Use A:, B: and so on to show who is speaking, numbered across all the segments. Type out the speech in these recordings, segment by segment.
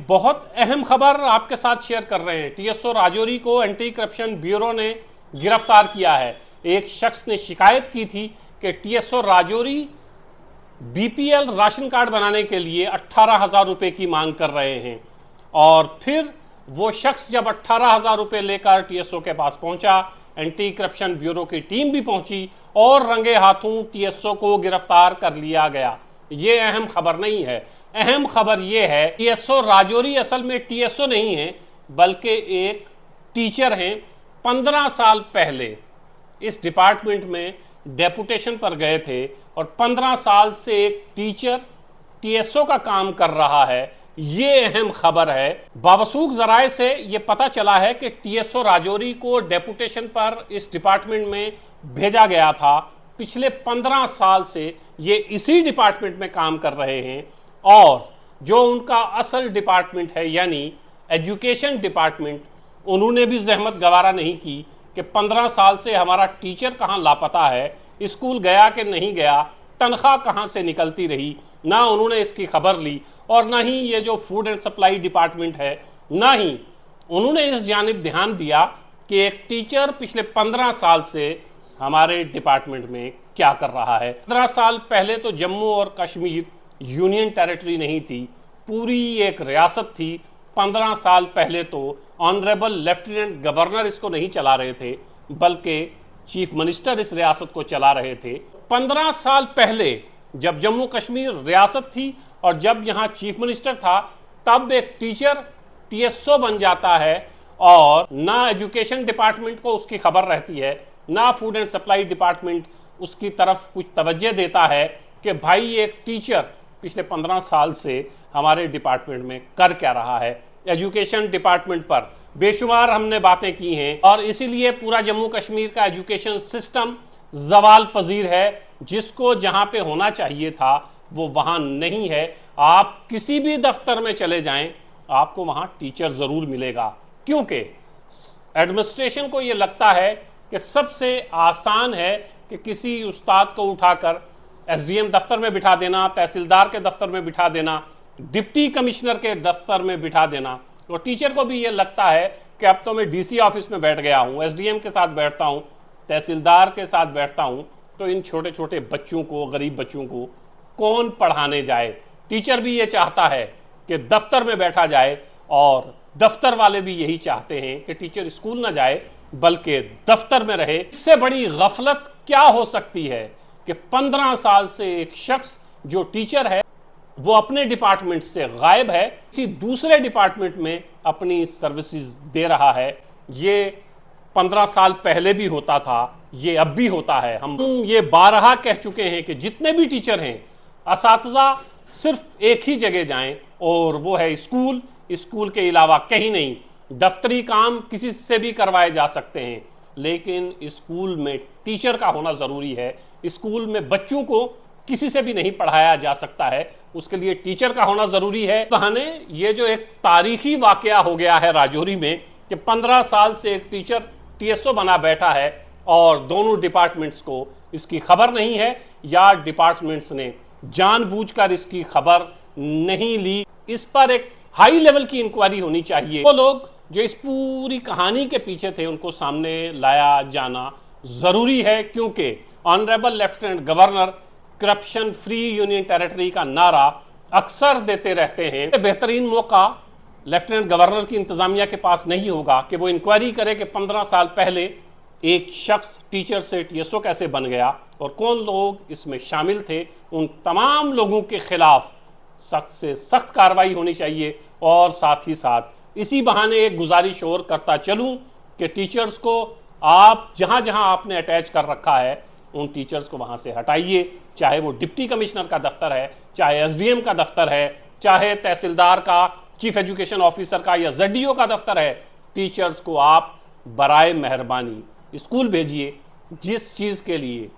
A: बहुत अहम खबर आपके साथ शेयर कर रहे हैं। टीएसओ राजौरी को एंटी करप्शन ब्यूरो ने गिरफ्तार किया है। एक शख्स ने शिकायत की थी कि TSO Rajouri BPL ration card बनाने के लिए 18,000 रुपये की मांग कर रहे हैं और फिर वो शख्स जब 18,000 रुपये लेकर टीएसओ के पास पहुंचा, एंटी करप्शन ब्यूरो की टीम भी पहुंची और रंगे हाथों टीएसओ को गिरफ्तार कर लिया गया। ये अहम खबर नहीं है। अहम खबर यह है टीएसओ राजौरी असल में टीएसओ नहीं है बल्कि एक टीचर हैं। 15 साल पहले इस डिपार्टमेंट में डेपुटेशन पर गए थे और 15 साल से एक टीचर टीएसओ का काम कर रहा है। ये अहम खबर है। बावसूख जराए से ये पता चला है कि टीएसओ राजौरी को डेपुटेशन पर इस डिपार्टमेंट में भेजा गया था। पिछले 15 साल से ये इसी डिपार्टमेंट में काम कर रहे हैं और जो उनका असल डिपार्टमेंट है यानी एजुकेशन डिपार्टमेंट, उन्होंने भी जहमत गवारा नहीं की कि 15 साल से हमारा टीचर कहाँ लापता है, स्कूल गया कि नहीं गया, तनख्वाह कहाँ से निकलती रही। ना उन्होंने इसकी खबर ली और ना ही ये जो फूड एंड सप्लाई डिपार्टमेंट है, ना ही उन्होंने इस जानिब ध्यान दिया कि एक टीचर पिछले 15 साल से हमारे डिपार्टमेंट में क्या कर रहा है। 15 साल पहले तो जम्मू और कश्मीर यूनियन टेरिटरी नहीं थी, पूरी एक रियासत थी। 15 साल पहले तो ऑनरेबल लेफ्टिनेंट गवर्नर इसको नहीं चला रहे थे बल्कि चीफ मिनिस्टर इस रियासत को चला रहे थे। 15 साल पहले जब जम्मू कश्मीर रियासत थी और जब यहाँ चीफ मिनिस्टर था, तब एक टीचर टीएसओ बन जाता है और ना एजुकेशन डिपार्टमेंट को उसकी खबर रहती है, ना फूड एंड सप्लाई डिपार्टमेंट उसकी तरफ कुछ तवज्जो देता है कि भाई एक टीचर पिछले 15 साल से हमारे डिपार्टमेंट में कर क्या रहा है। एजुकेशन डिपार्टमेंट पर बेशुमार हमने बातें की हैं और इसीलिए पूरा जम्मू कश्मीर का एजुकेशन सिस्टम जवाल पजीर है। जिसको जहां पे होना चाहिए था वो वहां नहीं है। आप किसी भी दफ्तर में चले जाएं, आपको वहां टीचर जरूर मिलेगा, क्योंकि एडमिनिस्ट्रेशन को ये लगता है कि सबसे आसान है कि किसी उस्ताद को उठाकर एसडीएम दफ्तर में बिठा देना, तहसीलदार के दफ्तर में बिठा देना, डिप्टी कमिश्नर के दफ्तर में बिठा देना। तो टीचर को भी ये लगता है कि अब तो मैं डीसी ऑफिस में बैठ गया हूँ, एसडीएम के साथ बैठता हूँ, तहसीलदार के साथ बैठता हूँ, तो इन छोटे छोटे बच्चों को, गरीब बच्चों को कौन पढ़ाने जाए। टीचर भी ये चाहता है कि दफ्तर में बैठा जाए और दफ्तर वाले भी यही चाहते हैं कि टीचर स्कूल ना जाए बल्कि दफ्तर में रहे। इससे बड़ी गफलत क्या हो सकती है कि 15 साल से एक शख्स जो टीचर है वो अपने डिपार्टमेंट से गायब है, किसी दूसरे डिपार्टमेंट में अपनी सर्विसेज दे रहा है। ये 15 साल पहले भी होता था, ये अब भी होता है। हम ये बारहा कह चुके हैं कि जितने भी टीचर हैं, असातिज़ा सिर्फ एक ही जगह जाएं और वो है स्कूल। स्कूल के अलावा कहीं नहीं। दफ्तरी काम किसी से भी करवाए जा सकते हैं, लेकिन स्कूल में टीचर का होना ज़रूरी है। स्कूल में बच्चों को किसी से भी नहीं पढ़ाया जा सकता है, उसके लिए टीचर का होना ज़रूरी है। बहाने ये जो एक तारीखी वाकया हो गया है राजौरी में कि 15 साल से एक टीचर टीएसओ बना बैठा है और दोनों डिपार्टमेंट्स को इसकी खबर नहीं है या डिपार्टमेंट्स ने जानबूझकर इसकी खबर नहीं ली। इस पर एक हाई लेवल की इंक्वायरी होनी चाहिए। वो लोग जो इस पूरी कहानी के पीछे थे उनको सामने लाया जाना जरूरी है, क्योंकि honourable lieutenant governor corruption free union territory का नारा अक्सर देते रहते हैं। बेहतरीन मौका लेफ्टिनेंट गवर्नर की इंतजामिया के पास नहीं होगा कि वो इंक्वायरी करे कि 15 साल पहले एक शख्स टीचर से टीएसओ कैसे बन गया और कौन लोग इसमें शामिल थे। उन तमाम लोगों के खिलाफ सख्त से सख्त कार्रवाई होनी चाहिए। और साथ ही साथ इसी बहाने एक गुजारिश और करता चलूं कि टीचर्स को आप जहां जहां आपने अटैच कर रखा है उन टीचर्स को वहां से हटाइए, चाहे वो डिप्टी कमिश्नर का दफ्तर है, चाहे एसडीएम का दफ्तर है, चाहे तहसीलदार का, चीफ एजुकेशन ऑफिसर का या जेडीओ का दफ्तर है। टीचर्स को आप बराए मेहरबानी स्कूल भेजिए। जिस चीज़ के लिए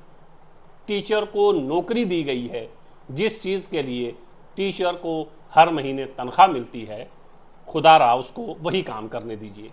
A: टीचर को नौकरी दी गई है, जिस चीज़ के लिए टीचर को हर महीने तनख्वाह मिलती है, खुदारा उसको वही काम करने दीजिए।